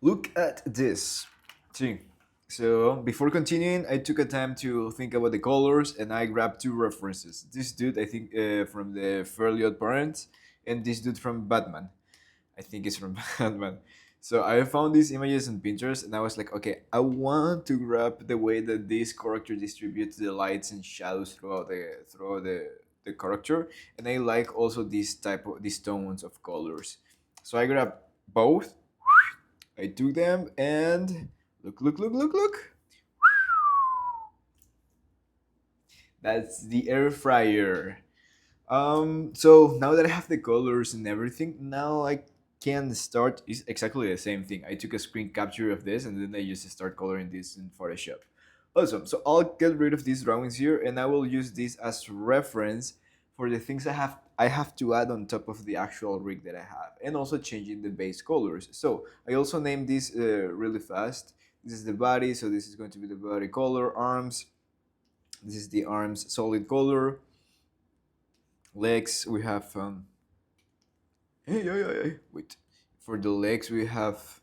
Look at this. See. So before continuing, I took a time to think about the colors, and I grabbed two references. This dude, I think, from the Fairly Odd Parents, and this dude from Batman. I think it's from Batman. So I found these images on Pinterest, and I was like, okay, I want to grab the way that this character distributes the lights and shadows throughout the character, and I like also these tones of colors. So I grabbed both. I took them and look. That's the air fryer. So now that I have the colors and everything, now I can start. It's exactly the same thing. I took a screen capture of this and then I just start coloring this in Photoshop. Awesome. So I'll get rid of these drawings here and I will use this as reference for the things I have to add on top of the actual rig that I have, and also changing the base colors. So I also named this really fast. This is the body, so this is going to be the body color. Arms, this is the arms solid color. Legs, we have hey, wait. For the legs, we have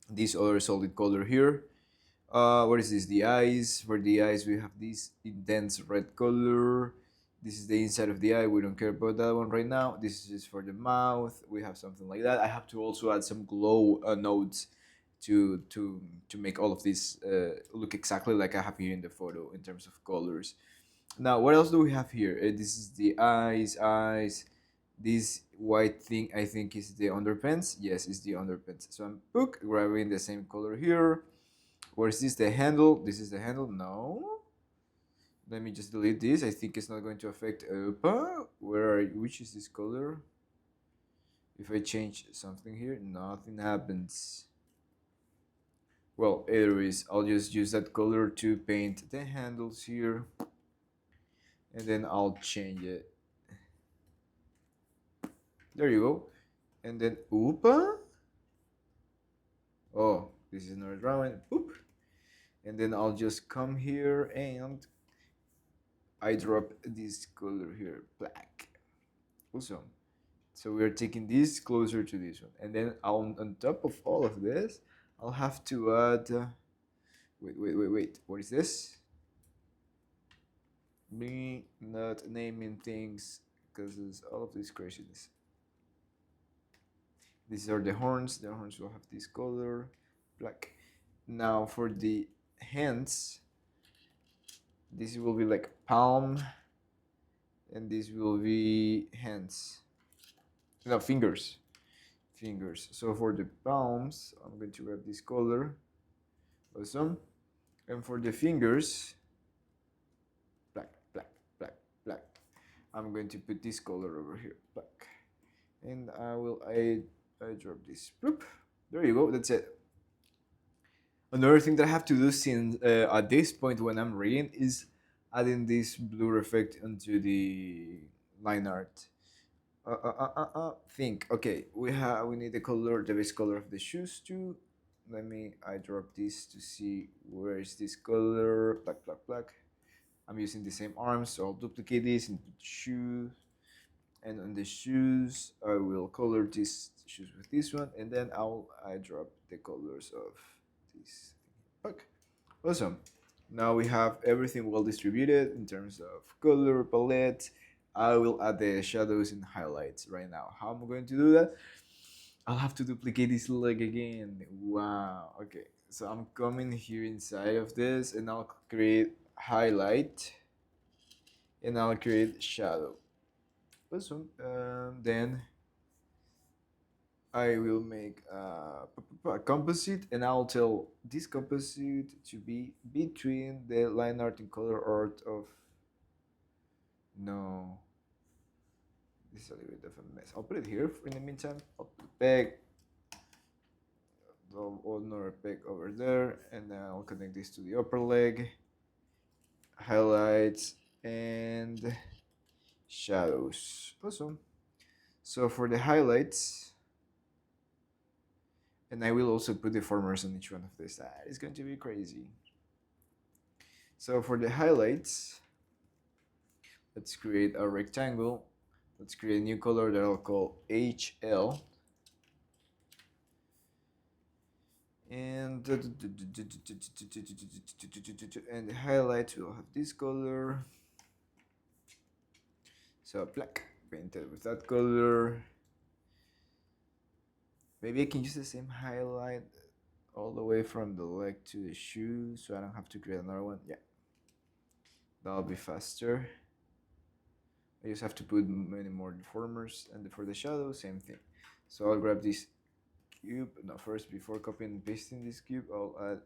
this other solid color here. What is this? The eyes. For the eyes, we have this intense red color. This is the inside of the eye. We don't care about that one right now. This is just for the mouth. We have something like that. I have to also add some glow nodes to make all of this look exactly like I have here in the photo in terms of colors. Now, what else do we have here? This is the eyes. This white thing, I think, is the underpants. Yes, it's the underpants. So I'm grabbing the same color here. Or is this the handle? This is the handle. No. Let me just delete this. I think it's not going to affect. Opa. Where are you? Which is this color? If I change something here, nothing happens. Well, anyways, I'll just use that color to paint the handles here. And then I'll change it. There you go. And then, oopa. Oh, this is another drawing. Oop. And then I'll just come here and I drop this color here, black. Awesome. So we're taking this closer to this one. And then on top of all of this, I'll have to add... wait. What is this? Me not naming things because there's all of this craziness. These are the horns. The horns will have this color, black. Now for the hands, this will be like palm, and this will be hands. No, fingers. Fingers. So for the palms, I'm going to grab this color. Awesome. And for the fingers, black. I'm going to put this color over here, black. And I drop this. Bloop. There you go. That's it. Another thing that I have to do since at this point when I'm reading is adding this blur effect onto the line art. Think. Okay, we need the base color of the shoes too. I drop this to see where is this color. Black. I'm using the same arms, so I'll duplicate this and put shoes. And on the shoes, I will color these shoes with this one, and then I drop the colors of this. Okay, awesome. Now we have everything well distributed in terms of color palette. I will add the shadows and highlights right now. How am I going to do that? I'll have to duplicate this leg again. Wow. Okay, so I'm coming here inside of this, and I'll create highlight, and I'll create shadow. Awesome. Then I will make a composite, and I'll tell this composite to be between the line art and color art of... No, this is a little bit of a mess. I'll put it here in the meantime. I'll put the peg, another peg over there, and then I'll connect this to the upper leg, highlights, and shadows. Awesome. So for the highlights, and I will also put deformers on each one of this. It's going to be crazy. So for the highlights, let's create a rectangle. Let's create a new color that I'll call HL. And and the highlights will have this color. So black painted with that color. Maybe I can use the same highlight all the way from the leg to the shoe, so I don't have to create another one. Yeah, that'll be faster. I just have to put many more deformers, and for the shadow, same thing. So I'll grab this cube. No, first before copying and pasting this cube, I'll add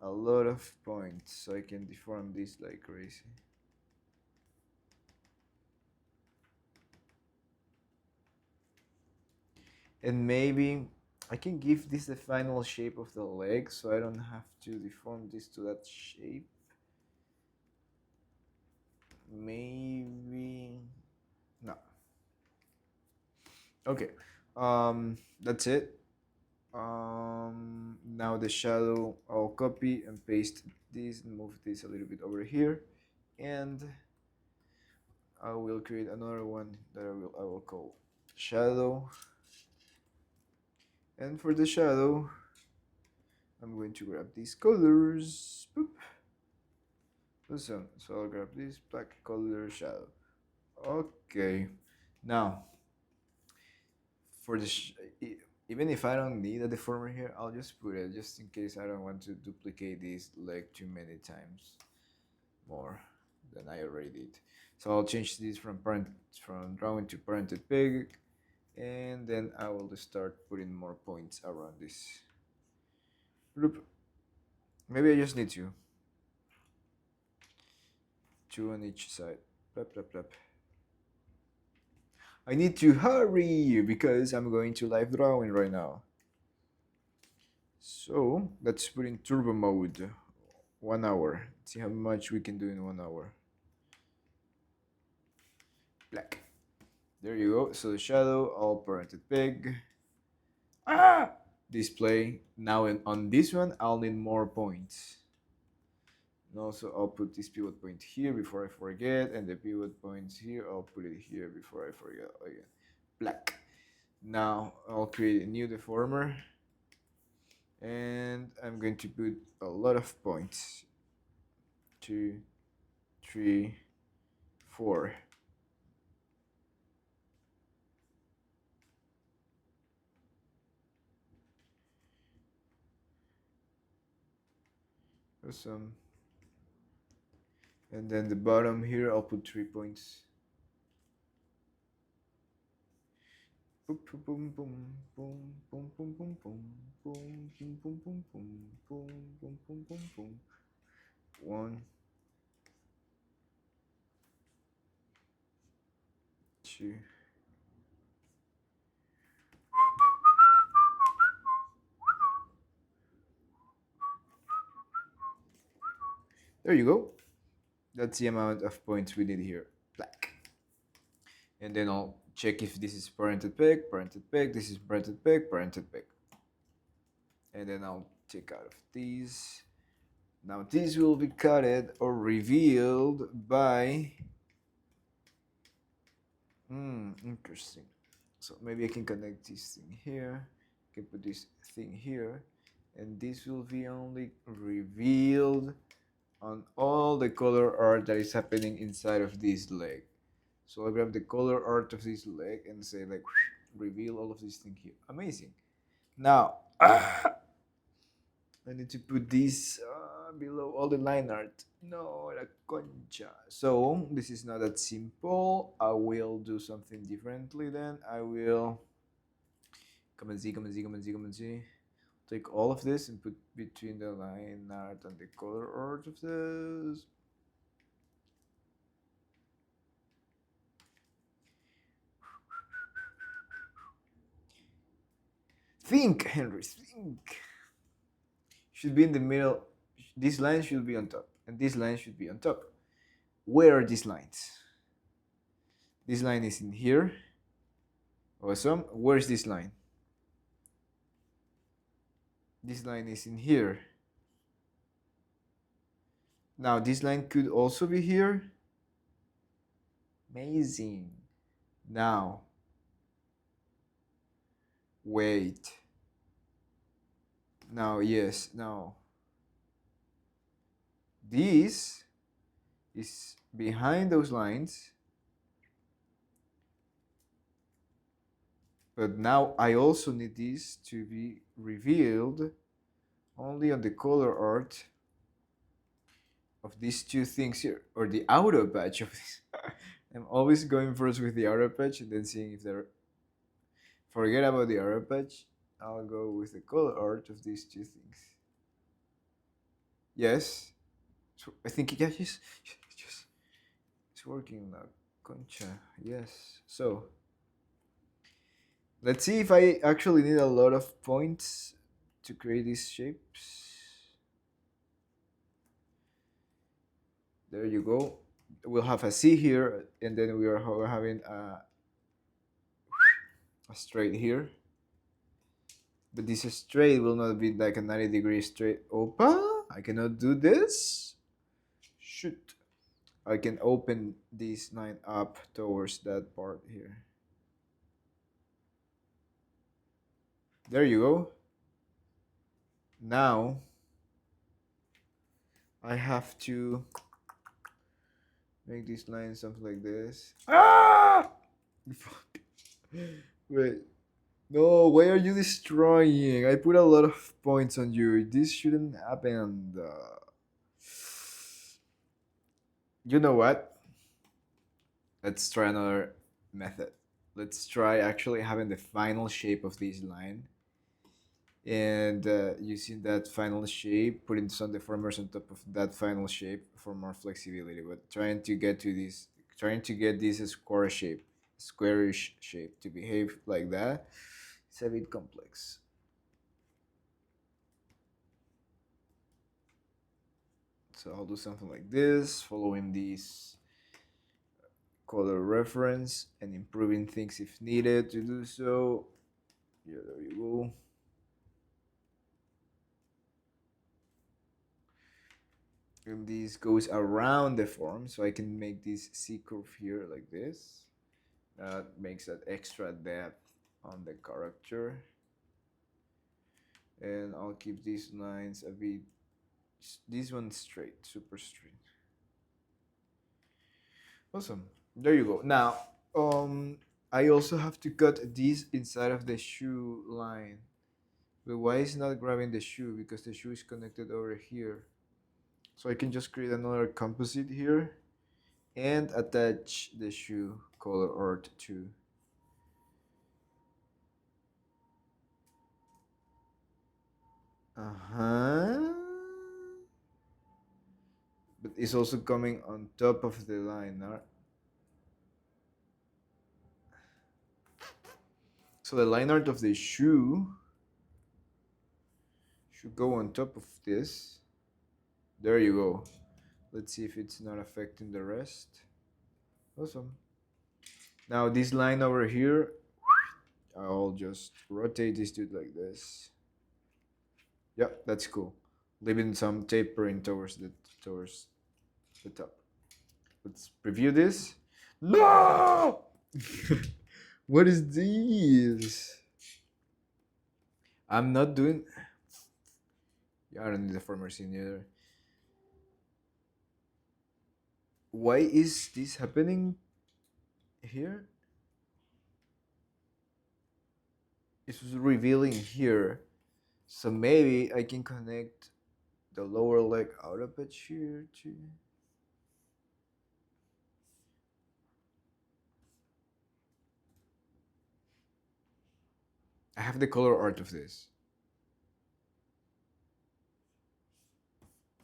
a lot of points so I can deform this like crazy. And maybe I can give this the final shape of the leg so I don't have to deform this to that shape. Maybe no. Okay, that's it. Now the shadow, I'll copy and paste this and move this a little bit over here, and I will create another one that I will call shadow. And for the shadow, I'm going to grab these colors. Boop. Awesome. So I'll grab this black color shadow. Okay. Now, for the even if I don't need a deformer here, I'll just put it just in case I don't want to duplicate this leg too many times more than I already did. So I'll change this from drawing to parented pig, and then I will start putting more points around this. Bloop. Maybe I just need two on each side. Plap, plap, plap. I need to hurry because I'm going to live drawing right now. So let's put in turbo mode. 1 hour. See how much we can do in 1 hour. Black. There you go. So the shadow, all parented pig. Ah! Display. Now on this one, I'll need more points. And also I'll put this pivot point here before I forget, and the pivot points here, I'll put it here before I forget again. Black. Now I'll create a new deformer, and I'm going to put a lot of points. 2, 3, 4. Awesome. And then the bottom here, I'll put 3 points. Boom, boom, boom, boom, boom, boom, boom, boom, boom, boom, boom, boom, boom, boom, boom, boom, boom, boom. 1, 2. There you go. That's the amount of points we need here. Black. And then I'll check if this is parented pig, this is parented pig. And then I'll take out of these. Now these will be cutted or revealed by... interesting. So maybe I can connect this thing here. I can put this thing here. And this will be only revealed on all the color art that is happening inside of this leg. So I'll grab the color art of this leg and say like, reveal all of these things here. Amazing. Now, I need to put this below all the line art. No, la concha. So this is not that simple. I will do something differently then. I will, come and see. Take all of this and put between the line art and the color art of this. Think, Henry, think. Should be in the middle. This line should be on top, and this line should be on top. Where are these lines? This line is in here. Awesome. Where's this line? This line is in here. Now this line could also be here. Amazing. Now, wait. Now, yes, now this is behind those lines, but now I also need this to be revealed only on the color art of these two things here, or the outer patch of this. I'm always going first with the outer patch and then seeing if they're. Forget about the outer patch. I'll go with the color art of these two things. Yes, so I think yeah, just it's working now. Concha, yes. So let's see if I actually need a lot of points to create these shapes. There you go. We'll have a C here, and then we are having a straight here. But this straight will not be like a 90-degree straight. Opa! I cannot do this. Shoot. I can open this line up towards that part here. There you go. Now I have to make this line something like this. Ah! Wait. No, why are you destroying? I put a lot of points on you. This shouldn't happen. You know what? Let's try another method. Let's try actually having the final shape of this line. And using that final shape, putting some deformers on top of that final shape for more flexibility. But trying to get this square shape, squarish shape to behave like that, it's a bit complex. So I'll do something like this, following this color reference and improving things if needed to do so. Yeah, there you go. And this goes around the form, so I can make this C curve here like this. That makes that extra depth on the character. And I'll keep these lines a bit, this one straight, super straight. Awesome. There you go. Now, I also have to cut this inside of the shoe line. But why is not grabbing the shoe? Because the shoe is connected over here. So I can just create another composite here and attach the shoe color art to. Uh-huh. But it's also coming on top of the line. So the line art of the shoe should go on top of this. There you go. Let's see if it's not affecting the rest. Awesome. Now this line over here, I'll just rotate this dude like this. Yep, that's cool. Leaving some tapering towards the top. Let's preview this. No! What is this? I'm not doing. Yeah, I don't need the former scene either. Why is this happening here? It was revealing here. So maybe I can connect the lower leg out of it here too. I have the color art of this.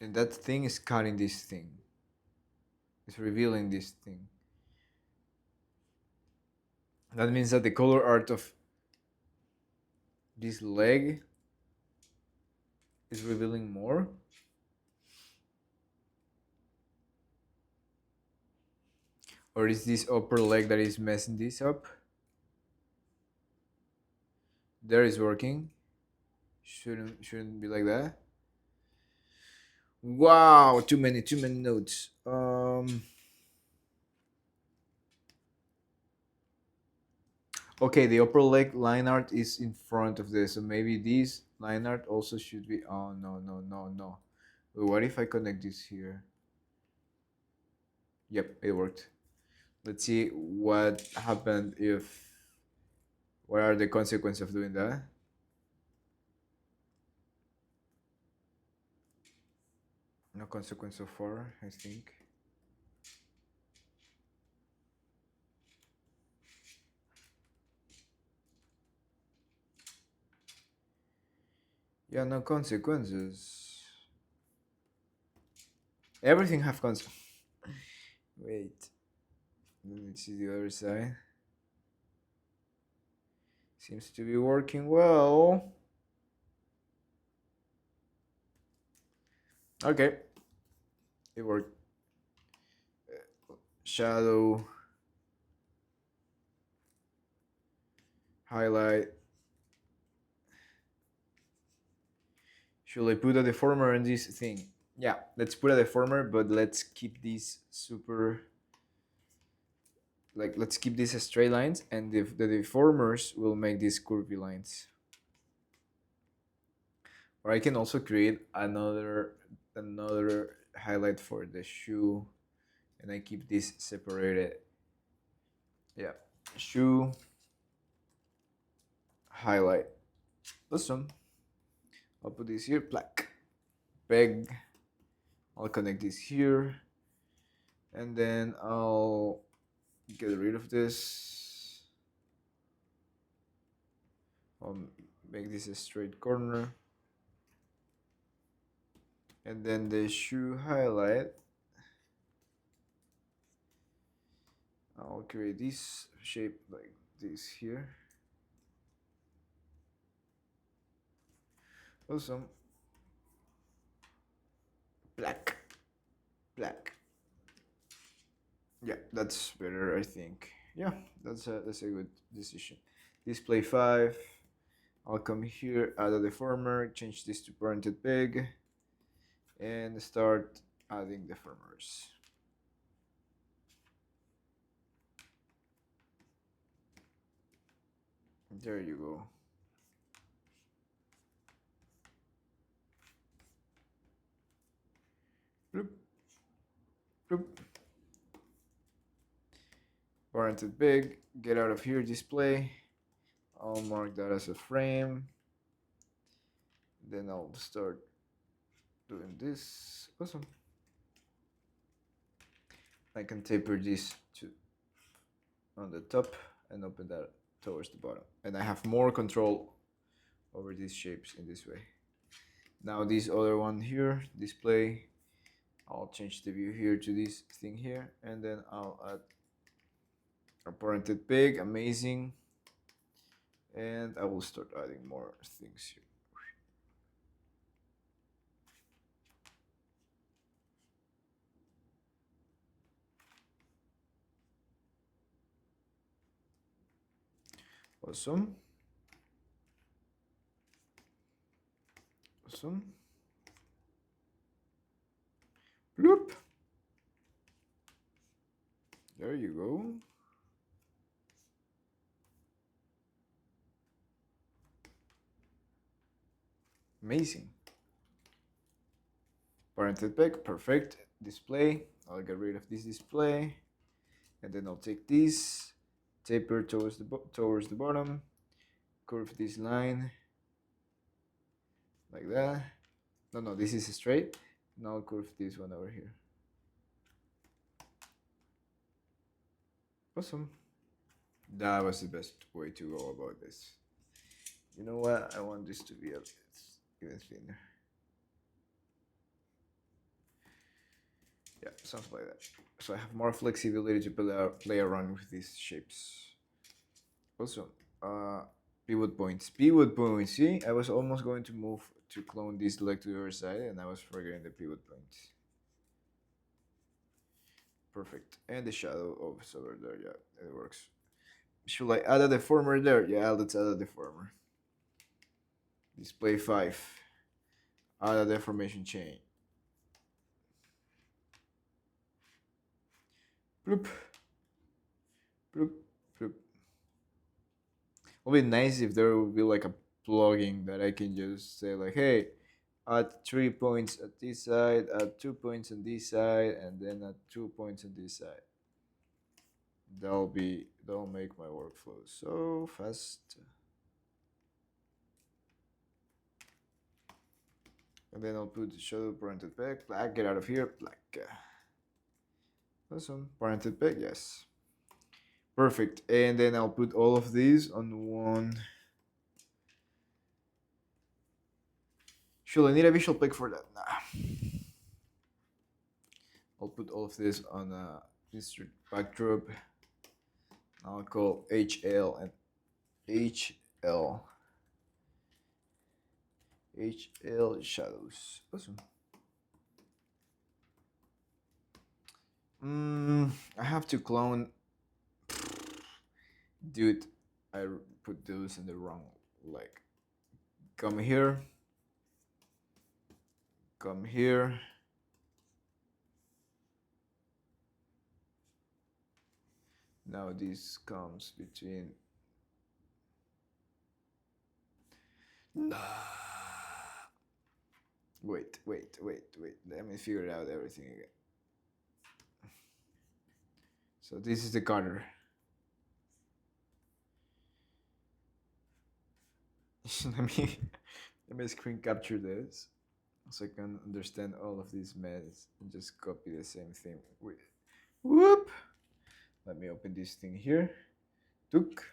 And that thing is cutting this thing. It's revealing this thing. That means that the color art of this leg is revealing more. Or is this upper leg that is messing this up? There is working. Shouldn't be like that. Wow, too many notes. Okay, the upper leg line art is in front of this, so maybe this line art also should be. Oh no no no no. Wait, what if I connect this here? Yep, it worked. Let's see what happened if. What are the consequences of doing that? No consequence so far, I think. Yeah, no consequences. Everything have consequences. Wait. Let me see the other side. Seems to be working well. Okay. It worked. Shadow. Highlight. Should I put a deformer in this thing? Yeah, let's put a deformer, but let's keep these super, like, let's keep these straight lines, and the deformers will make these curvy lines. Or I can also create another highlight for the shoe, and I keep this separated. Yeah, shoe highlight. Awesome. I'll put this here, black. Peg. I'll connect this here, and then I'll get rid of this. I'll make this a straight corner, and then the shoe highlight, I'll create this shape like this here. Awesome. Black. Yeah, that's better, I think. Yeah, that's a good decision. Display 5. I'll come here, add a deformer, change this to parented peg, and start adding deformers. There you go. Bloop. Bloop. Parented peg, get out of here, display. I'll mark that as a frame. Then I'll start doing this. Awesome. I can taper this to on the top and open that towards the bottom. And I have more control over these shapes in this way. Now this other one here, display, I'll change the view here to this thing here, and then I'll add a parented peg, amazing. And I will start adding more things here. Awesome. Awesome. Bloop. There you go. Amazing. Parented peg, perfect. Display, I'll get rid of this display, and then I'll take this, taper towards the bottom, curve this line like that. No, this is straight. Now I'll curve this one over here. Awesome. That was the best way to go about this. You know what? I want this to be a bit even thinner. Yeah, something like that. So I have more flexibility to play around with these shapes. Also, pivot points. Pivot points. See, I was almost going to move to clone this leg to the other side, and I was forgetting the pivot points. Perfect. And the shadow over there. Yeah, it works. Should I add a deformer there? Yeah, let's add a deformer. Display 5. Add a deformation chain. Bloop. Bloop. Bloop. It would be nice if there would be like a plugin that I can just say like, hey, add 3 points at this side, add 2 points on this side, and then add 2 points on this side. That'll make my workflow so fast. And then I'll put the shadow parented back. Black, get out of here. Black. Awesome. Parented back, yes. Perfect. And then I'll put all of these on one. Should I need a visual pick for that? Nah. I'll put all of this on a insert backdrop. I'll call HL and HL. HL shadows. Awesome. I have to clone. Dude, I put those in the wrong leg. Come here. Come here. Now this comes between. Wait. Let me figure out everything again. So this is the cutter. let me screen capture this so I can understand all of this mess and just copy the same thing. Whoop! Let me open this thing here. Took.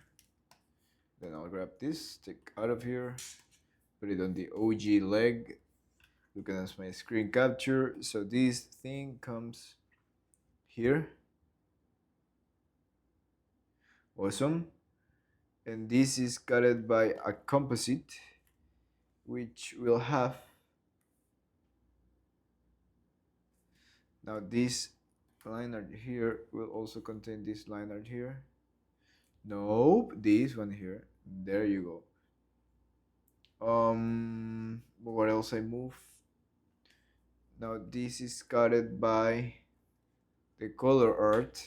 Then I'll grab this, take out of here, put it on the OG leg. Look at my screen capture. So this thing comes here. Awesome. And this is cutted by a composite, which will have. Now this line art here will also contain this line art here. Nope, this one here. There you go. What else I move? Now this is cutted by the color art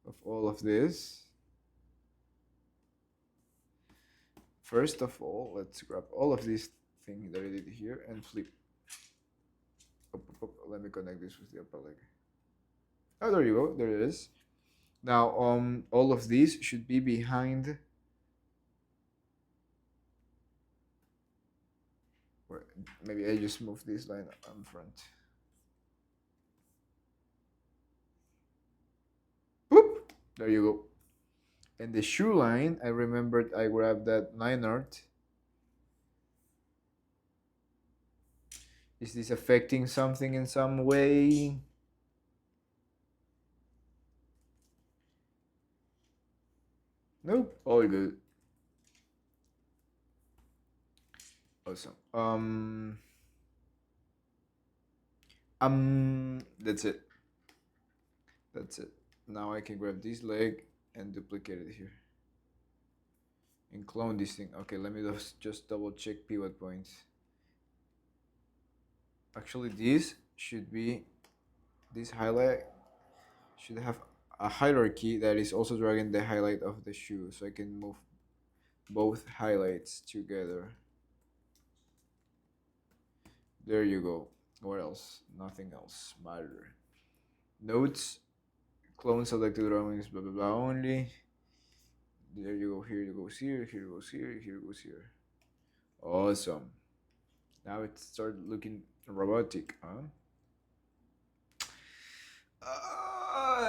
of all of this. First of all, let's grab all of these things that I did here and flip. Let me connect this with the upper leg. Oh, there you go. There it is. Now, all of these should be behind. Maybe I just move this line on front. Boop! There you go. And the shoe line, I remembered I grabbed that line art. Is this affecting something in some way? Nope, all good. Awesome. That's it. That's it. Now I can grab this leg and duplicate it here. And clone this thing. Okay, let me just double check pivot points. Actually, this highlight should have a hierarchy that is also dragging the highlight of the shoe, so I can move both highlights together. There you go. What else? Nothing else matter. Notes, clone selected drawings, blah blah blah only. There you go. Here it goes here. Here it goes here. Here it goes here. Awesome. Now it started looking robotic, huh?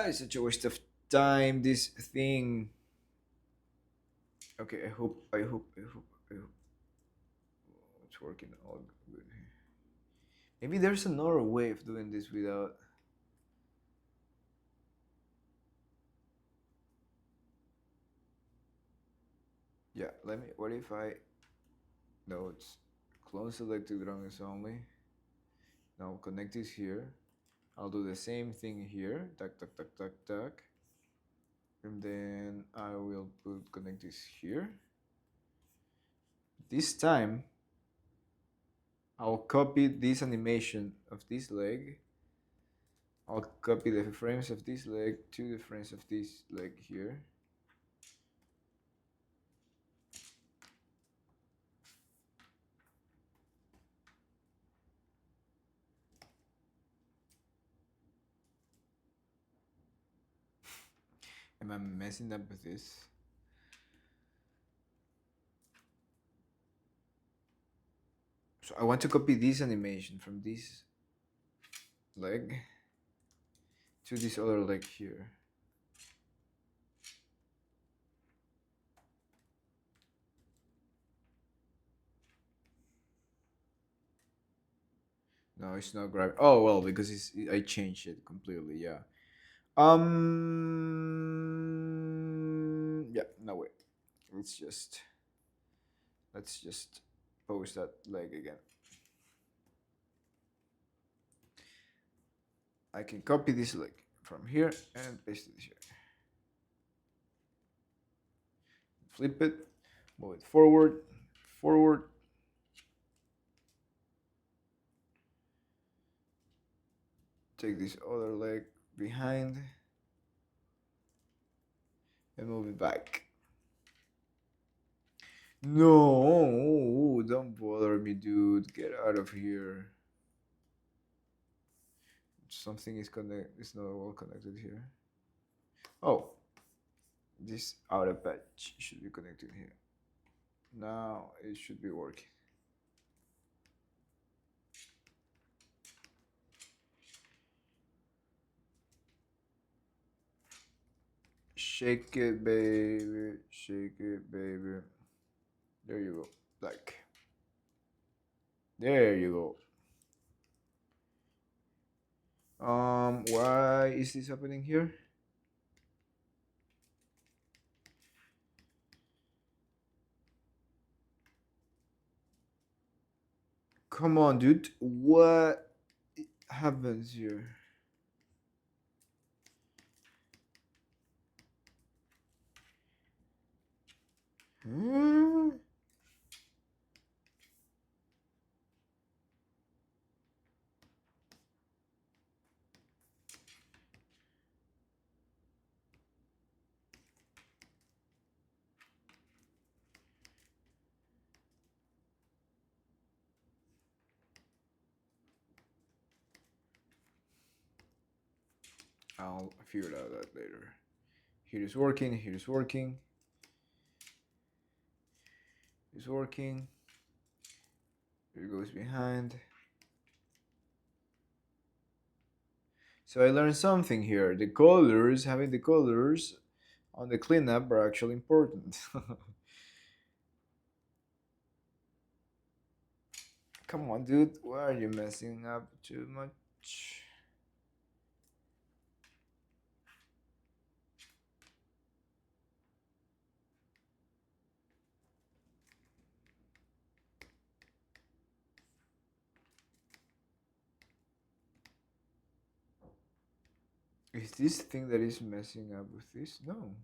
It's such a waste of time, this thing. Okay, I hope it's working all good. Maybe there's another way of doing this without. Yeah, what if I. No, it's clone selected drawings only. Now connect this here. I'll do the same thing here. Tuck. And then I will connect this here. This time, I'll copy this animation of this leg. I'll copy the frames of this leg to the frames of this leg here. Am I messing up with this? So I want to copy this animation from this leg to this other leg here. No, it's not grabbing. Oh well, because I changed it completely. Yeah. Yeah. No wait. Let's just post that leg again. I can copy this leg from here and paste it here. Flip it, move it forward, forward. Take this other leg behind and move it back. No, don't bother me, dude. Get out of here. Something is it's not well connected here. Oh, this outer patch should be connected here. Now it should be working. Shake it, baby. Shake it, baby. There you go. Like. There you go. Why is this happening here? Come on, dude. What happens here? Hmm? I'll figure out that later. Here is working. Here is working. It's working. Here goes behind. So I learned something here. The colors, having the colors on the cleanup are actually important. Come on, dude. Why are you messing up too much? Is this thing that is messing up with this? No.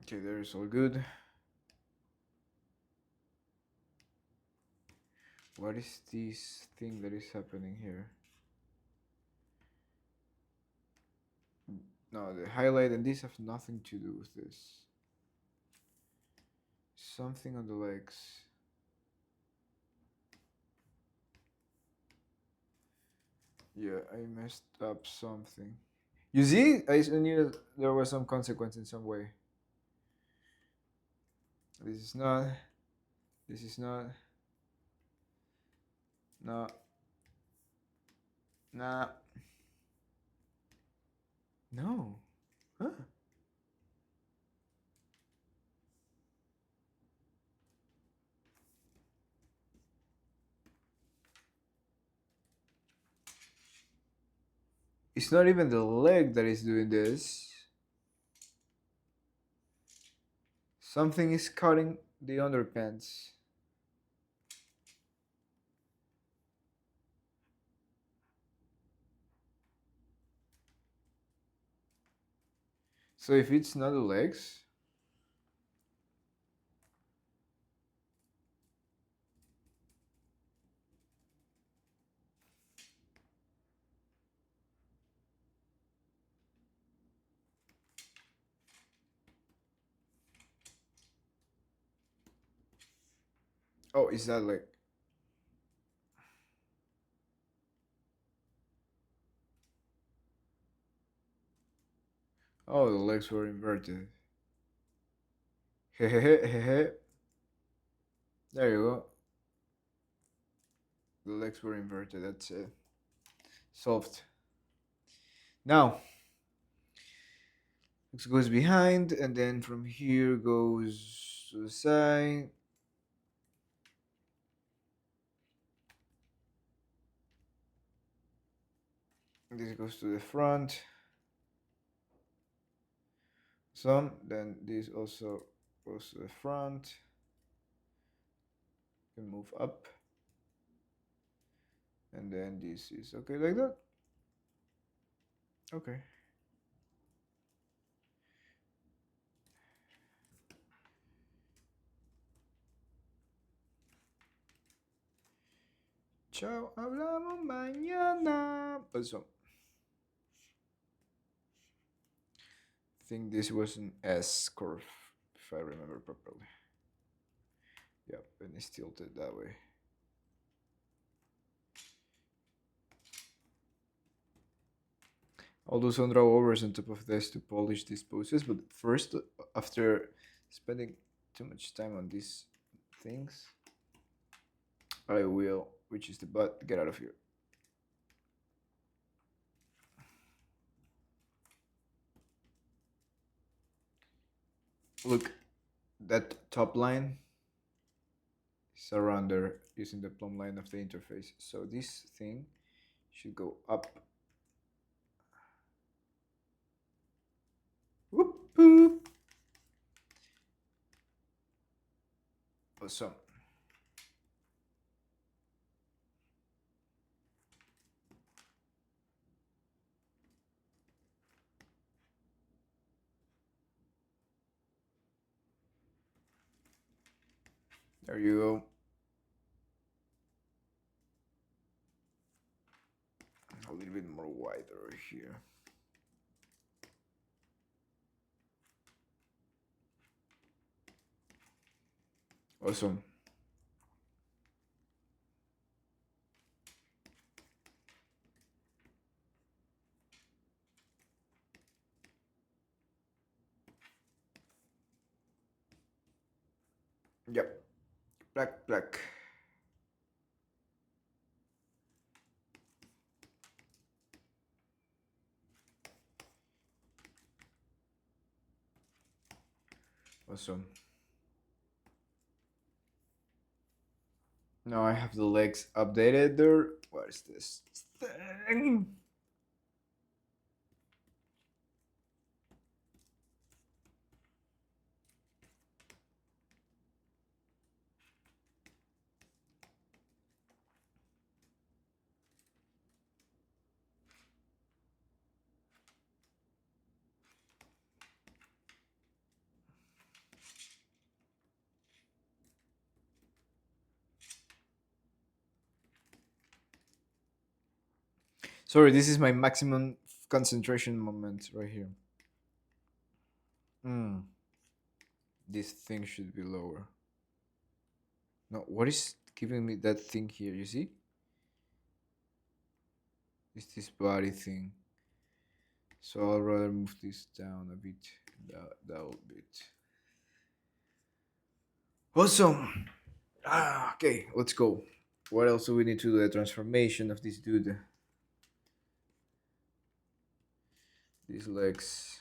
Okay, there is all good. What is this thing that is happening here? No, the highlight and this have nothing to do with this. Something on the legs. Yeah, I messed up something. You see? I knew there was some consequence in some way. This is not. This is not. No. Nah. No. Huh? It's not even the leg that is doing this. Something is cutting the underpants. So if it's not the legs, Oh, is that like? Oh, the legs were inverted. Hehehe. There you go. The legs were inverted. That's it. Solved. Now, this goes behind, and then from here goes to the side. This goes to the front. Some. Then this also goes to the front. You can move up. And then this is okay like that. Okay. Chao, hablamos mañana. Also, I think this was an S curve, if I remember properly. Yep, and it's tilted that way. I'll do some draw overs on top of this to polish these poses, but first, after spending too much time on these things, I will, which is the butt, get out of here. Look, that top line is around there using the plumb line of the interface. So this thing should go up. Whoop, whoop. Awesome. There you go. A little bit more wider here. Awesome. Yep. Black, black. Awesome. Now I have the legs updated there. What is this thing? Sorry, this is my maximum concentration moment right here. This thing should be lower. No, what is giving me that thing here? You see? It's this body thing. So I'll rather move this down a bit, that bit. Awesome. Okay, let's go. What else do we need to do? The transformation of this dude. These legs.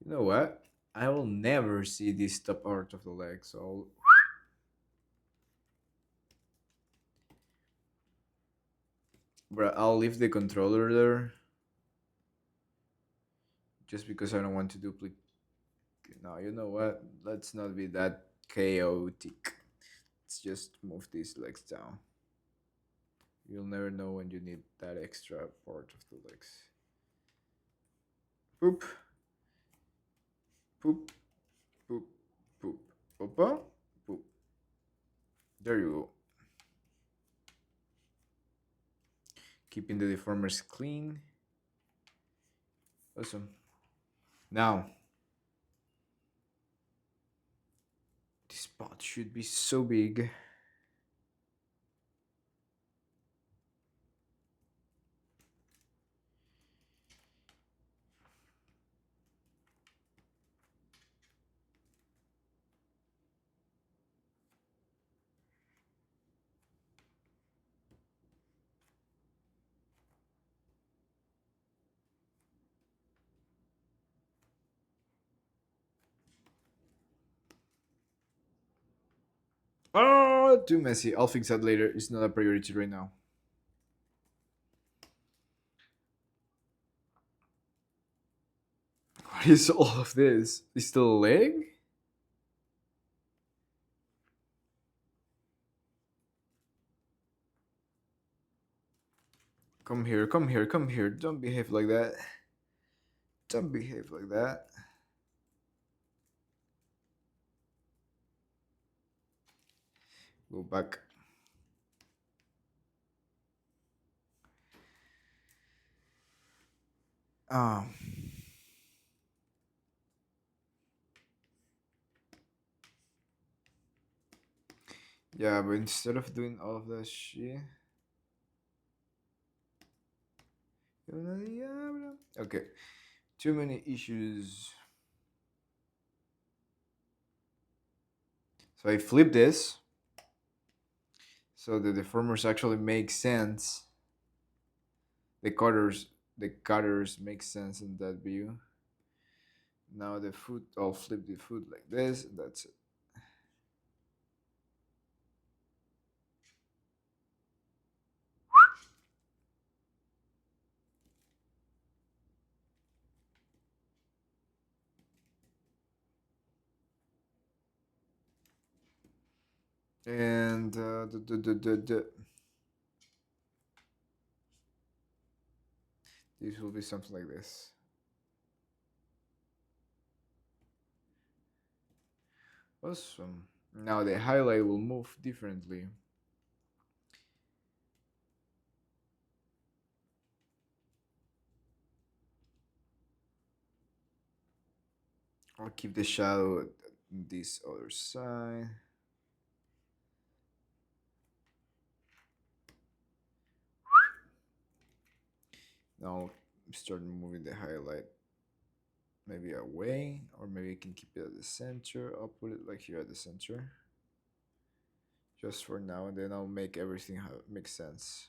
You know what? I will never see this top part of the leg, so I'll leave the controller there. Just because I don't want to duplicate. No, you know what? Let's not be that chaotic. Let's just move these legs down. You'll never know when you need that extra part of the legs. Poop. Poop. Poop. Poop. Opa. Poop. There you go. Keeping the deformers clean. Awesome. Now, This pot should be so big. Oh, too messy. I'll fix that later. It's not a priority right now. What is all of this? Is still a leg? Come here, come here, come here. Don't behave like that. Don't behave like that. Go back. Um. Yeah, but instead of doing all of that shit. Okay. Too many issues. So I flip this so the deformers actually make sense. The cutters make sense in that view. Now the foot, I'll flip the foot like this. That's it. And this will be something like this. Awesome. Now the highlight will move differently. I'll keep the shadow at this other side. Now start moving the highlight maybe away, or maybe I can keep it at the center. I'll put it like here at the center. Just for now, and then I'll make everything make sense.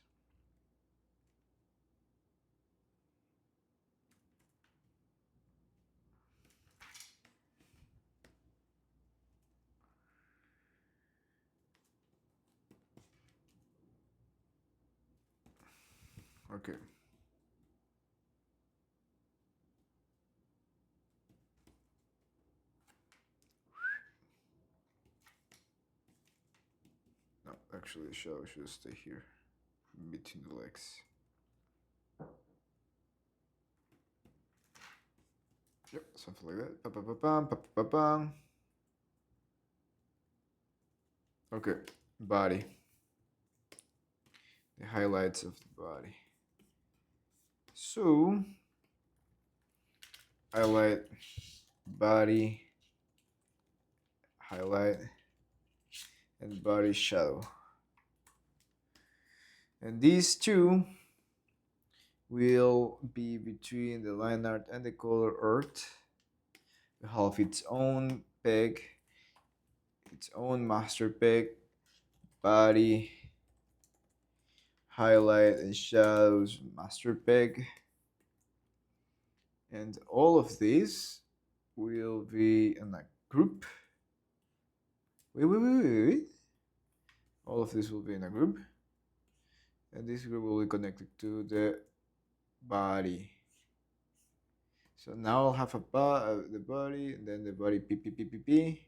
Okay. No, actually the shadow should stay here, between the legs. Yep, something like that. Pa-pa-pa-pam, pa-pa-pa-pam. Okay, body. The highlights of the body. So, highlight, body, highlight, and body shadow. And these two will be between the line art and the color earth. It will have its own peg, its own master peg, body, highlight and shadows, master peg. And all of these will be in a group. Wait. All of this will be in a group. And this group will be connected to the body. So now I'll have the body, and then the body p.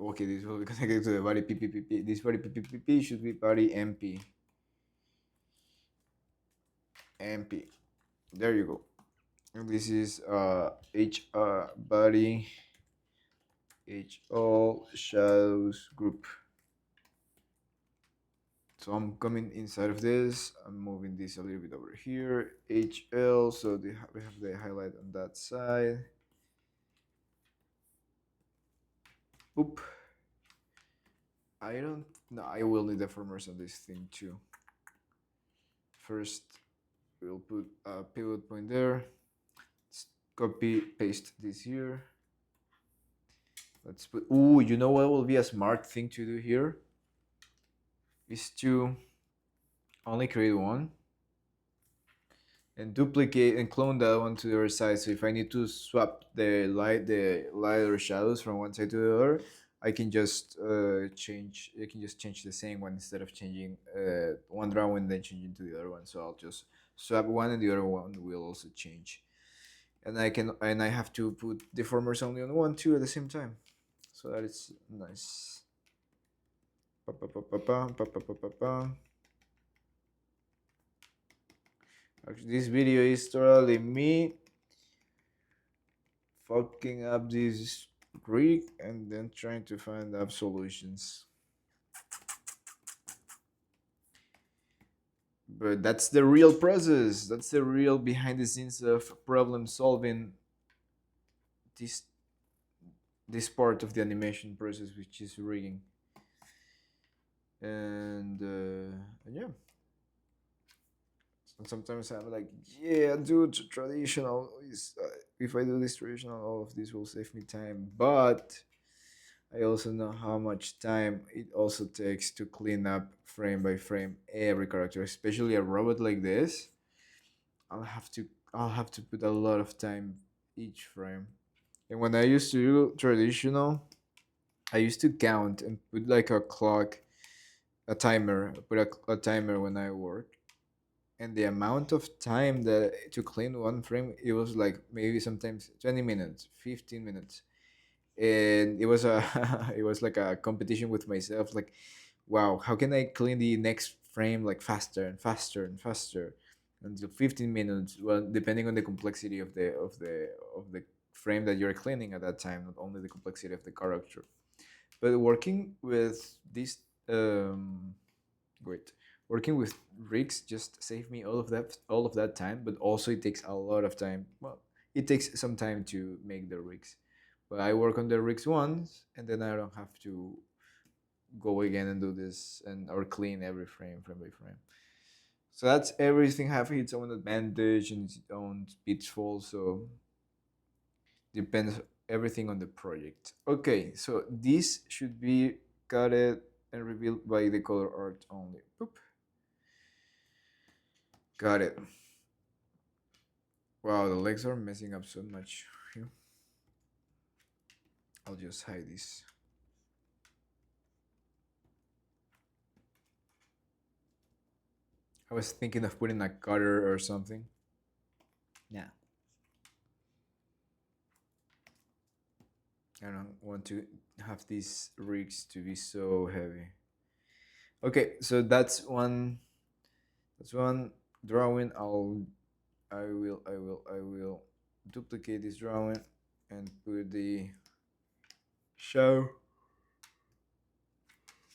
Okay, this will be connected to the body p. This body p should be body MP. MP. There you go. And this is H body H all shadows group. So I'm coming inside of this. I'm moving this a little bit over here. HL, so we have the highlight on that side. Oop. I don't. No, I will need deformers on this thing too. First, we'll put a pivot point there. Let's copy, paste this here. Let's put. Ooh, you know what will be a smart thing to do here? Is to only create one and duplicate and clone that one to the other side. So if I need to swap the light or shadows from one side to the other, I can just change. I can just change the same one instead of changing one drawing and then changing to the other one. So I'll just swap one and the other one will also change. And I have to put deformers only on one too at the same time. So that is nice. Pa, pa, pa, pa, pa, pa, pa, pa, pa, pa. Actually, this video is totally me fucking up this Greek and then trying to find up solutions. But that's the real process. That's the real behind the scenes of problem solving. This part of the animation process, which is rigging. And yeah. And sometimes I'm like, yeah, dude, traditional is. If I do this traditional, all of this will save me time. But I also know how much time it also takes to clean up frame by frame every character, especially a robot like this. I'll have to I'll have to put a lot of time each frame. And when I used to do traditional, I used to count and put like a clock, a timer, put a timer when I work. And the amount of time that to clean one frame, it was like maybe sometimes 20 minutes, 15 minutes. And it was a it was like a competition with myself, like, wow, how can I clean the next frame like faster and faster and faster until 15 minutes, well, depending on the complexity of the frame that you're cleaning at that time, not only the complexity of the character. But working with this wait working with rigs just save me all of that time, but also it takes a lot of time. Well, it takes some time to make the rigs, but I work on the rigs once and then I don't have to go again and do this and or clean every frame by frame. So that's everything have its own advantage and its own pitfall. So depends everything on the project. Okay, so this should be cutted and revealed by the color art only. Boop. Got it. Wow, the legs are messing up so much. I'll just hide this. I was thinking of putting a cutter or something. Yeah. I don't want to have these rigs to be so heavy. Okay, so that's one drawing. I will duplicate this drawing and put the show.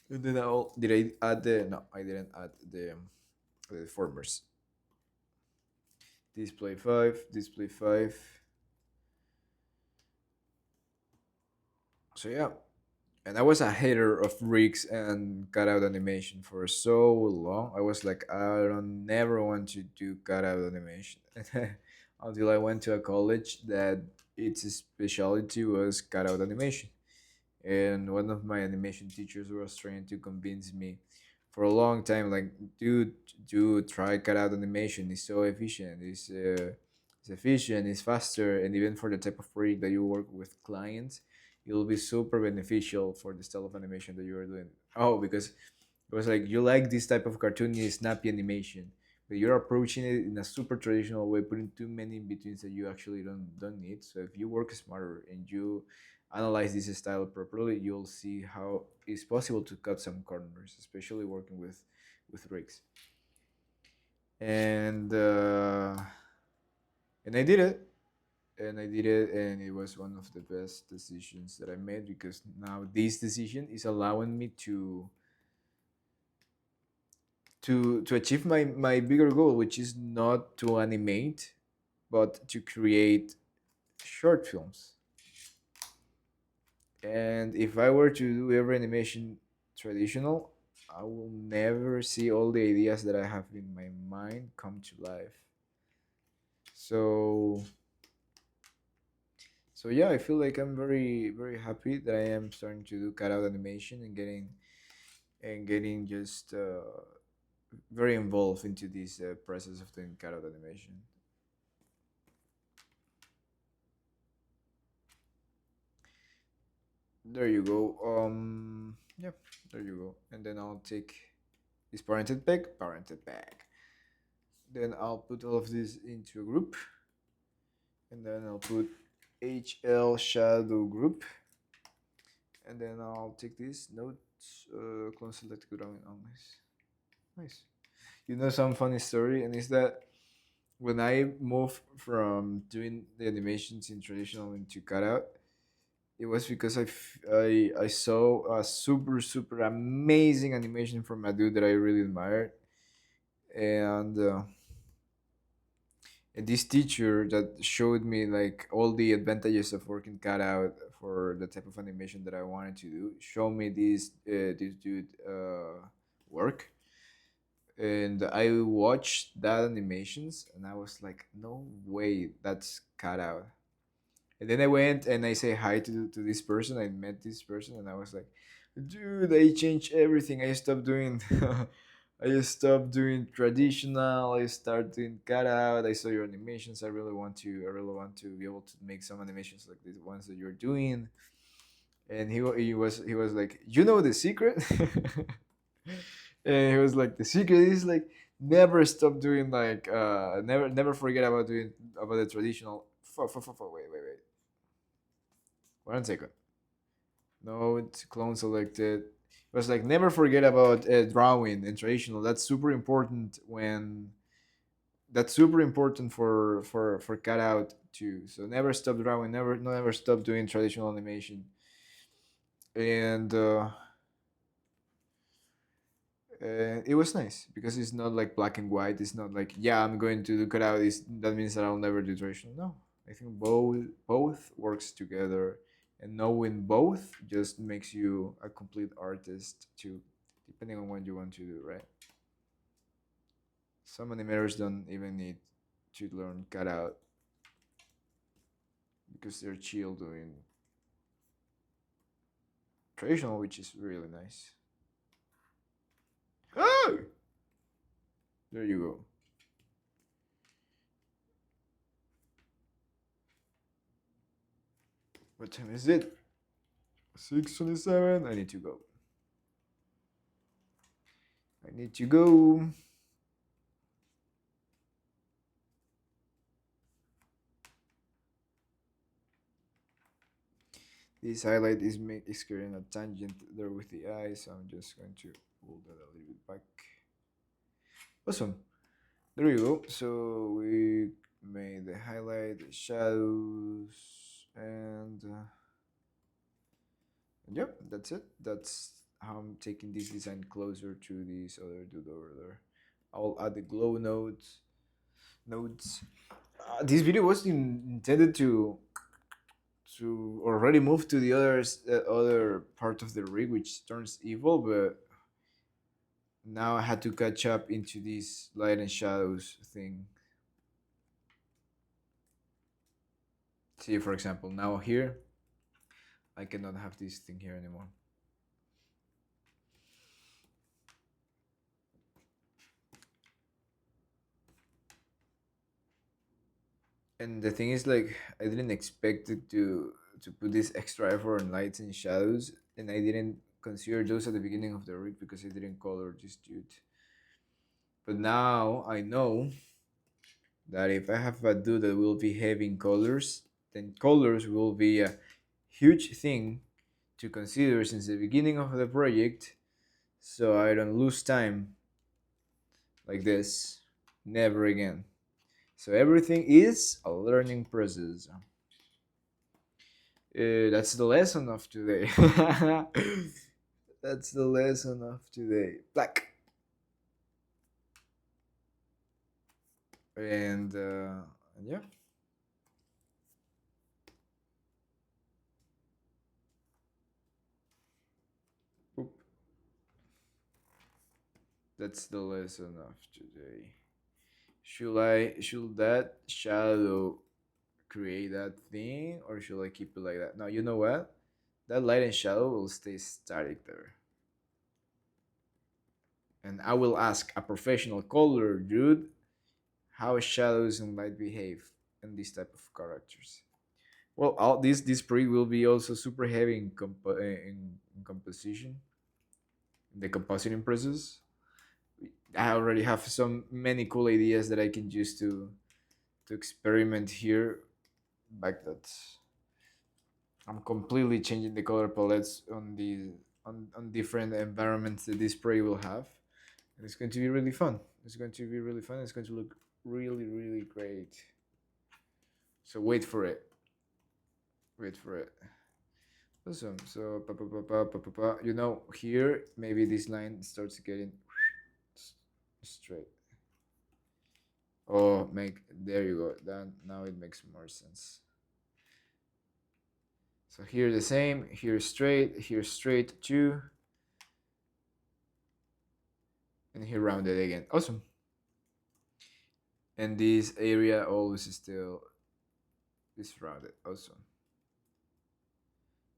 And then did I add the, no, I didn't add the deformers. Display 5, display 5. So yeah, and I was a hater of rigs and cutout animation for so long. I was like, I don't never want to do cutout animation until I went to a college that its specialty was cutout animation. And one of my animation teachers was trying to convince me for a long time, like, dude, try cutout animation. It's so efficient. It's efficient. It's faster, and even for the type of project that you work with clients, it will be super beneficial for the style of animation that you are doing. Oh, because it was like, you like this type of cartoony, snappy animation, but you're approaching it in a super traditional way, putting too many in betweens that you actually don't need. So if you work smarter and you analyze this style properly, you'll see how it's possible to cut some corners, especially working with rigs. And and I did it, and it was one of the best decisions that I made, because now this decision is allowing me to achieve my bigger goal, which is not to animate, but to create short films. And if I were to do every animation traditional, I will never see all the ideas that I have in my mind come to life. So yeah, I feel like I'm very happy that I am starting to do cutout animation and getting just very involved into this process of doing cutout animation. There you go. Yeah, there you go. And then I'll take this parented bag. Then I'll put all of this into a group, and then I'll put HL shadow group, and then I'll take this notes, clone select drawing. Oh, nice, nice. You know some funny story, and is that when I moved from doing the animations in traditional into cutout, it was because I saw a super amazing animation from a dude that I really admired, and this teacher that showed me like all the advantages of working cut out for the type of animation that I wanted to do. Showed me this dude work, and I watched that animations, and I was like, no way, that's cut out. And then I went and I say hi to this person. I met this person, and I was like, dude, I changed everything. I stopped doing I stopped doing traditional. I started doing cutout. I saw your animations. I really want to be able to make some animations like the ones that you're doing. And he was like, you know the secret? And he was like, the secret is like never stop doing like never forget about doing about the traditional. Wait. 1 second. No, it's clone selected. It was like never forget about drawing and traditional. That's super important when that's super important for cutout too. So never stop drawing. Never stop doing traditional animation. And it was nice because it's not like black and white. It's not like yeah, I'm going to do cutout. That means that I'll never do traditional. No, I think both works together, and knowing both just makes you a complete artist too, depending on what you want to do. Right? Some animators don't even need to learn cutout because they're chill doing traditional, which is really nice. Oh, there you go. What time is it? 6:27. I need to go. I need to go. This highlight is creating a tangent there with the eye, so I'm just going to pull that a little bit back. Awesome. There you go. So we made the highlight, the shadows, and yep, that's it. That's how I'm taking this design closer to this other dude over there. I'll add the glow nodes. Nodes. This video was intended to already move to the other part of the rig, which turns evil, but now I had to catch up into this light and shadows thing. See, for example, now here I cannot have this thing here anymore. And the thing is, like, I didn't expect it to put this extra effort on lights and shadows, and I didn't consider those at the beginning of the rig because I didn't color this dude. But now I know that if I have a dude that will be having colors, then colors will be a huge thing to consider since the beginning of the project, so I don't lose time like this. Never again. So everything is a learning process. That's the lesson of today. That's the lesson of today. Black. And yeah. That's the lesson of today. Should that shadow create that thing, or should I keep it like that? No, you know what? That light and shadow will stay static there. And I will ask a professional color dude how shadows and light behave in this type of characters. Well, all this pre will be also super heavy in, in composition, in the compositing process. I already have some many cool ideas that I can use to experiment here. Back that I'm completely changing the color palettes on the on different environments that this spray will have, and it's going to be really fun. It's going to be really fun. It's going to look really great. So wait for it. Wait for it. Awesome. So you know, here maybe this line starts getting straight. Oh, make there you go. Then now it makes more sense. So here the same, here straight too, and here rounded again. Awesome. And this area always still is rounded. Awesome.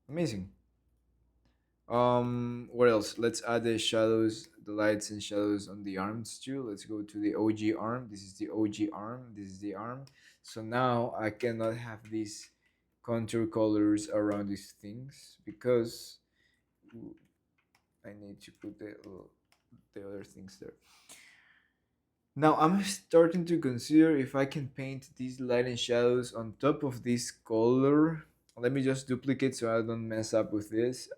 Amazing. What else? Let's add the shadows, the lights and shadows on the arms too. Let's go to the OG arm. This is the OG arm. This is the arm. So now I cannot have these contour colors around these things because I need to put the other things there. Now I'm starting to consider if I can paint these light and shadows on top of this color. Let me just duplicate so I don't mess up with this.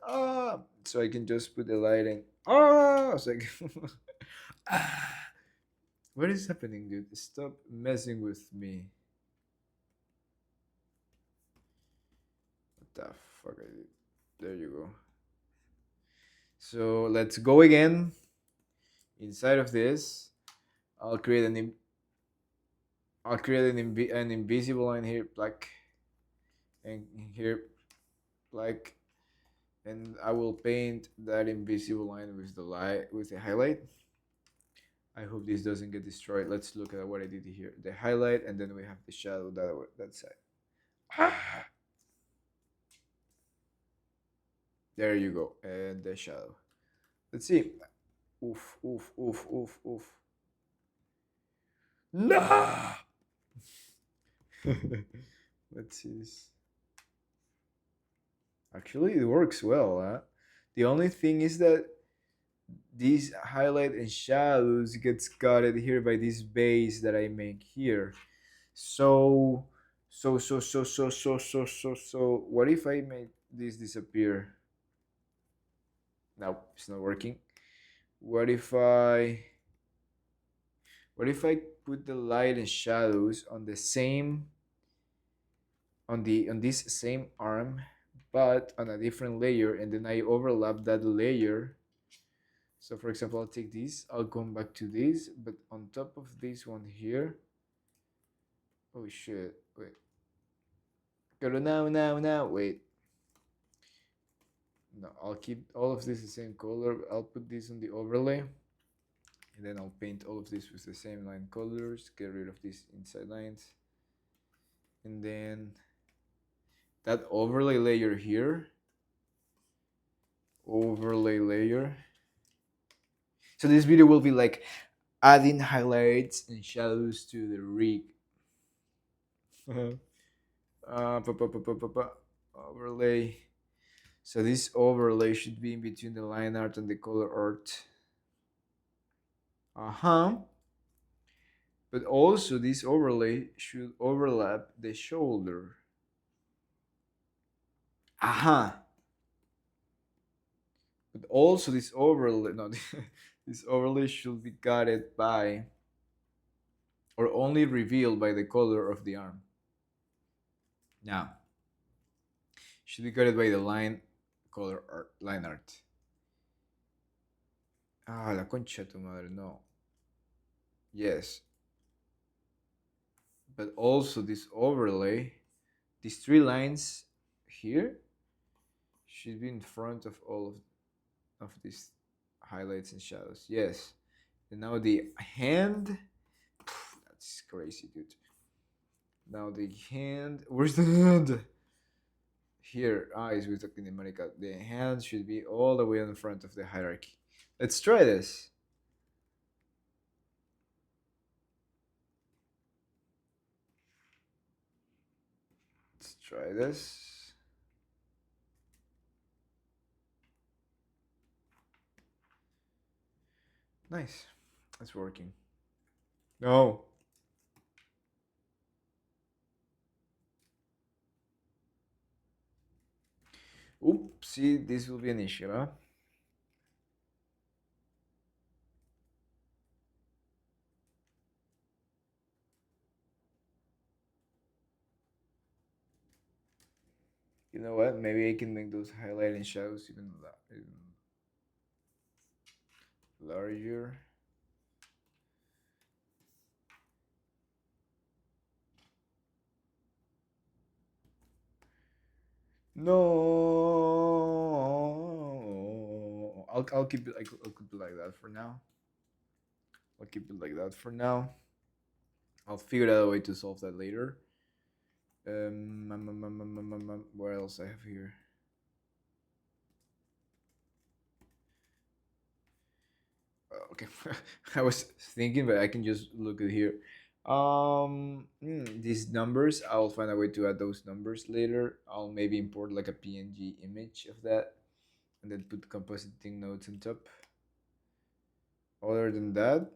So I can just put the light in. So I can what is happening, dude? Stop messing with me. What the fuck I did? There you go. So let's go again. Inside of this, I'll create an invisible line here, black, and here, black, and I will paint that invisible line with the light with the highlight. I hope this doesn't get destroyed. Let's look at what I did here. The highlight, and then we have the shadow that side. There you go, and the shadow. Let's see. Oof, oof, oof, oof, oof. No. Let's see this. Actually, it works well. Huh? The only thing is that these highlight and shadows gets cutted here by this base that I make here. So, what if I make this disappear? No, it's not working. What if I put the light and shadows on the same on this same arm, but on a different layer, and then I overlap that layer. So for example, I'll take this, I'll come back to this, but on top of this one here. Oh shit, wait. Go to now, wait. No, I'll keep all of this the same color. I'll put this on the overlay. And then I'll paint all of this with the same line colors, get rid of these inside lines. And then that overlay layer here, overlay layer. So this video will be like adding highlights and shadows to the rig. Overlay. So this overlay should be in between the line art and the color art. But also this overlay should overlap the shoulder. But also this overlay, no, this overlay should be guided by or only revealed by the color of the arm. Now, should be guided by the line color art, line art. La concha de tu madre, no. Yes. But also this overlay, these three lines here should be in front of all of these highlights and shadows. Yes. And now the hand. That's crazy, dude. Now the hand. Where's the hand? Here, eyes with the kinematica. The hand should be all the way in front of the hierarchy. Let's try this. Let's try this. Nice. It's working. No. Oopsie, this will be an issue, huh? You know what? Maybe I can make those highlighting shadows even larger. No, I'll keep it. I'll keep it like that for now. I'll keep it like that for now. I'll figure out a way to solve that later. What else I have here? Okay, I was thinking, but I can just look at here. These numbers, I'll find a way to add those numbers later. I'll maybe import like a PNG image of that, and then put compositing nodes on top. Other than that,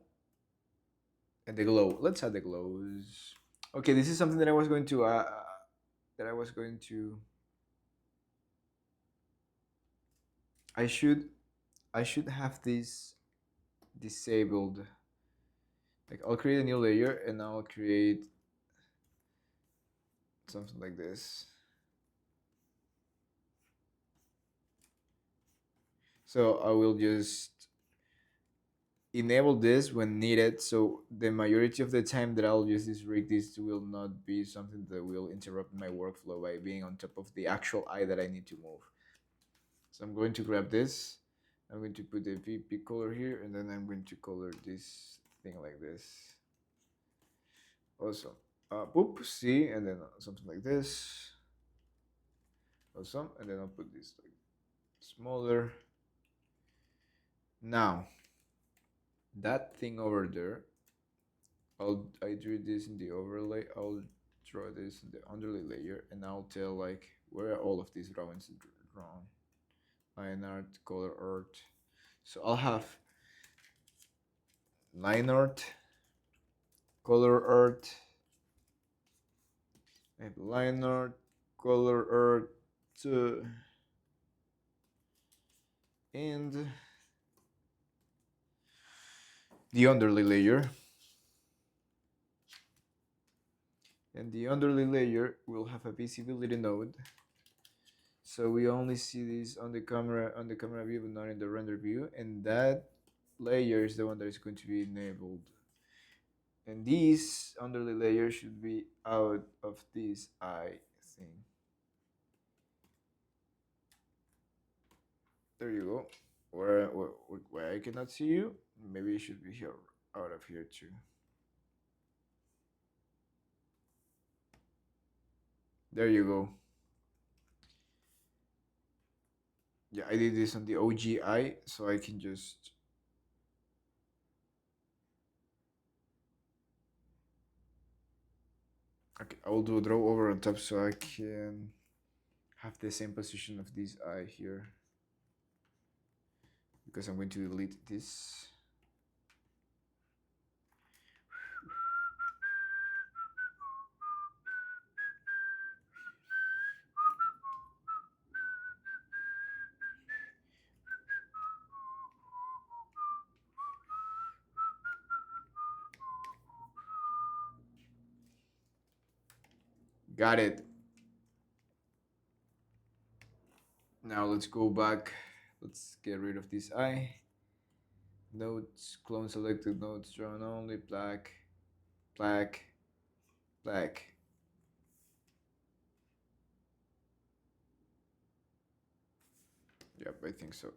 and the glow. Let's add the glows. Okay, this is something that I was going to I should have this disabled. Like I'll create a new layer and I'll create something like this. So I will just enable this when needed, so the majority of the time that I'll use this rig, this will not be something that will interrupt my workflow by being on top of the actual eye that I need to move. So I'm going to grab this, I'm going to put the VP color here, and then I'm going to color this thing like this. Awesome. Boop, see, and then something like this. Awesome, and then I'll put this like smaller. Now, that thing over there, I drew this in the overlay. I'll draw this in the underlay layer, and I'll tell like where are all of these drawings drawn. Line art, color art. So I'll have line art, color art. I have line art, color art, and the underlay layer. And the underlay layer will have a visibility node, so we only see this on the camera view but not in the render view, and that layer is the one that is going to be enabled, and this underlay layer should be out of this eye thing. There you go. Where I cannot see you, maybe it should be here, out of here too. There you go. Yeah, I did this on the OGI, so I can just okay, I will do a draw over on top so I can have the same position of this eye here, because I'm going to delete this. Got it. Now let's go back. Let's get rid of this eye. Nodes, clone selected nodes, drawn only, black, black, black. Yep, I think so.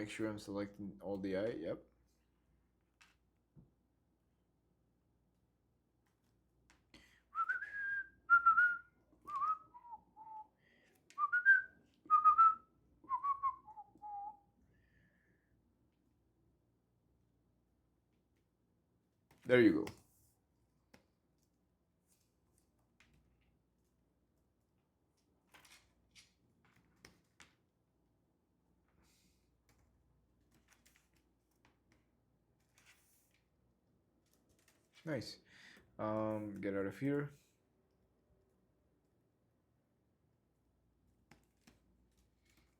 Make sure I'm selecting all the eye. Yep. There you go. Nice. Get out of here.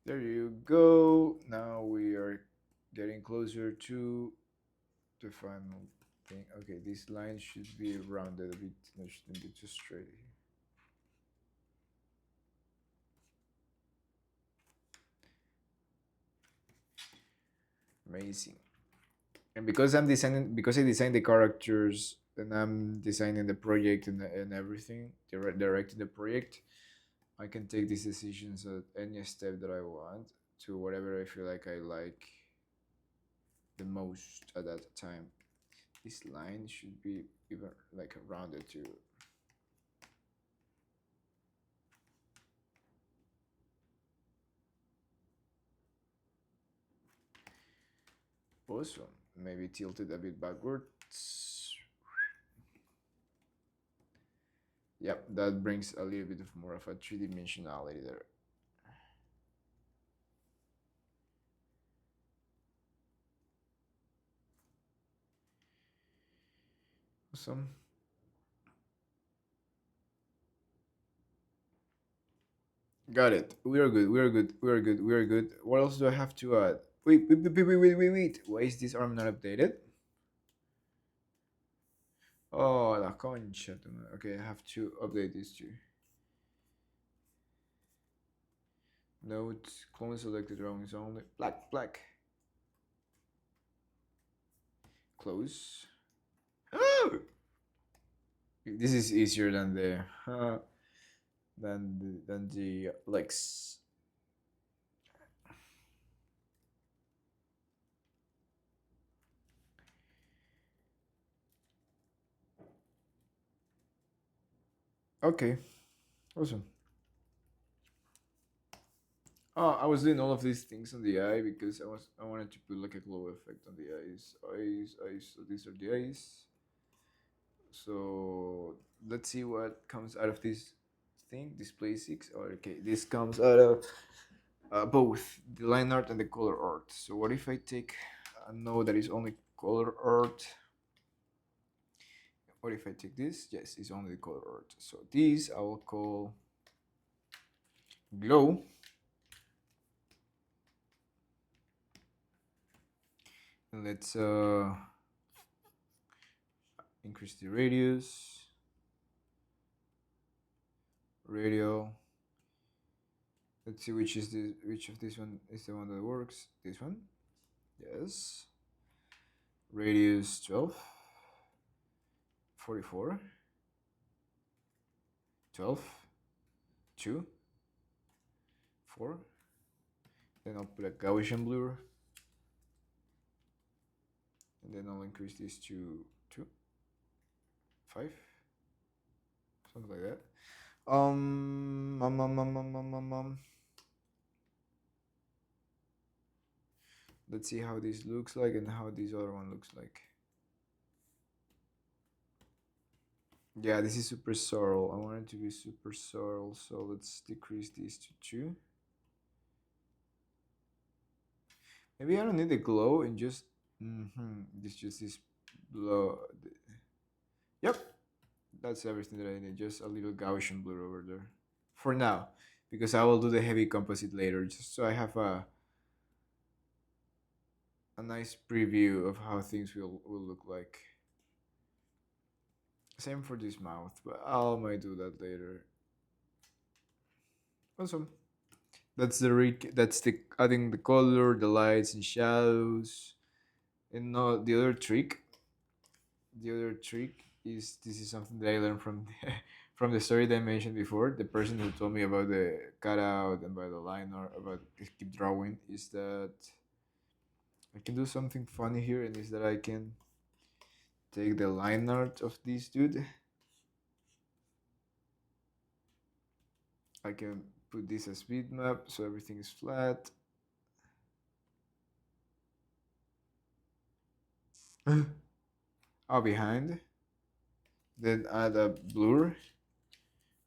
There you go. Now we are getting closer to the final thing. Okay, this line should be rounded a bit. It shouldn't be too straight here. Amazing. And because I designed the characters and I'm designing the project and everything, directing the project, I can take these decisions at any step that I want to whatever I feel like I like the most at that time. This line should be even like rounded too. Awesome. Maybe tilted a bit backwards. Yep, that brings a little bit of more of a three-dimensionality there. Awesome. Got it. We are good. We are good. We are good. We are good. What else do I have to add? Wait. Why is this arm not updated? Oh, la concha. Okay, I have to update this too. Note, clone selected drawings only. Black. Close. Oh! This is easier than the than the legs. Okay, awesome. Oh, I was doing all of these things on the eye because I wanted to put like a glow effect on the eyes. So these are the eyes. So let's see what comes out of this thing. Display 6. Oh, okay, this comes out of both the line art and the color art. So what if I take a node that is only color art? What if I take this? Yes, it's only the color art. So these I will call glow. And let's increase the radius. Radial. Let's see which of this one is the one that works. This one. Yes. Radius 12. 44. 12. 2. 4. Then I'll put a Gaussian blur. And then I'll increase this to 2. 5. Something like that. Let's see how this looks like and how this other one looks like. Yeah, this is super subtle. I want it to be super subtle, so let's decrease this to 2. Maybe I don't need the glow and just this just this blow. Yep, that's everything that I need. Just a little Gaussian blur over there for now, because I will do the heavy composite later, just so I have a nice preview of how things will look like. Same for this mouth, but I might do that later. Awesome. That's the adding the color, the lights and shadows. And no, the other trick. The other trick is this is something that I learned from from the story that I mentioned before. The person who told me about the cutout and by the line or about keep drawing is that I can do something funny here, and is that I can take the line art of this dude. I can put this as bitmap so everything is flat. Behind. Then add a blur.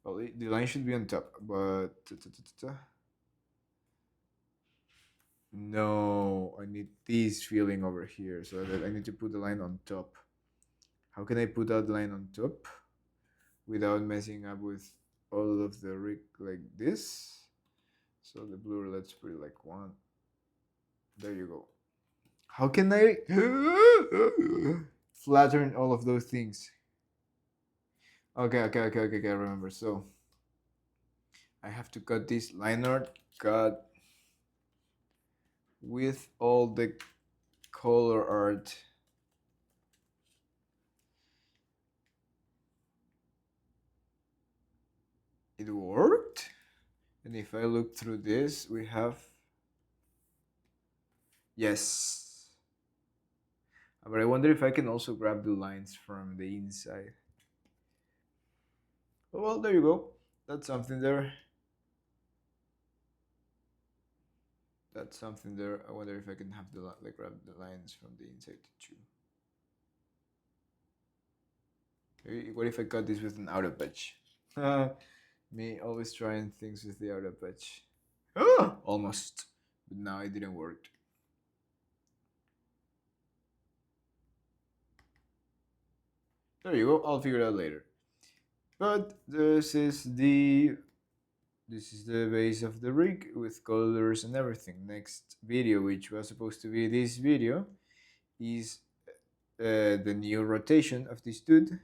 Well, the line should be on top, but no, I need this feeling over here, so that I need to put the line on top. How can I put that line on top without messing up with all of the rig like this? So the blur, let's put it like 1. There you go. How can I flatten all of those things? Okay, I remember. So I have to cut this line art, cut with all the color art. It worked. And if I look through this, we have, yes. But I wonder if I can also grab the lines from the inside. Well, there you go. That's something there. That's something there. I wonder if I can have the like grab the lines from the inside too. Maybe, what if I cut this with an outer patch? Me always trying things with the outer patch. Almost, but now it didn't work. There you go. I'll figure it out later. But this is the base of the rig with colors and everything. Next video, which was supposed to be this video, is the new rotation of this dude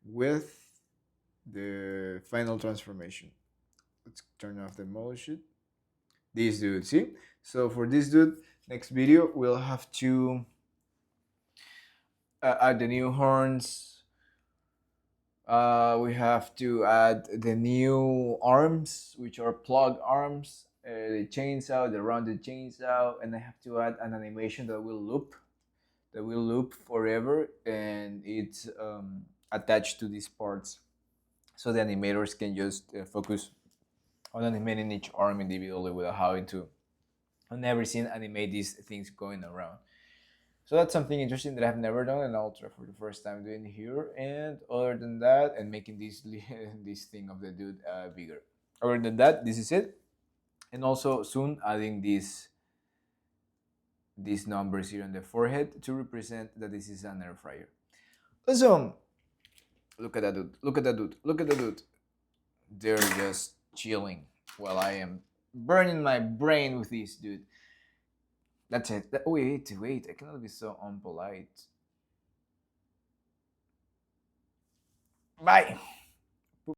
with the final transformation. Let's turn off the motion. This dude, see? So for this dude, next video we'll have to add the new horns. We have to add the new arms, which are plug arms, the chainsaw, the rounded chainsaw, and I have to add an animation that will loop forever, and it's attached to these parts, so the animators can just focus on animating each arm individually without having to on every scene animate these things going around. So that's something interesting that I've never done, and I'll try for the first time doing here. And other than that, and making this this thing of the dude bigger. Other than that, this is it. And also soon adding these numbers here on the forehead to represent that this is an air fryer. So look at that dude. Look at that dude. Look at that dude. They're just chilling while I am burning my brain with this dude. That's it. Wait, I cannot be so unpolite. Bye.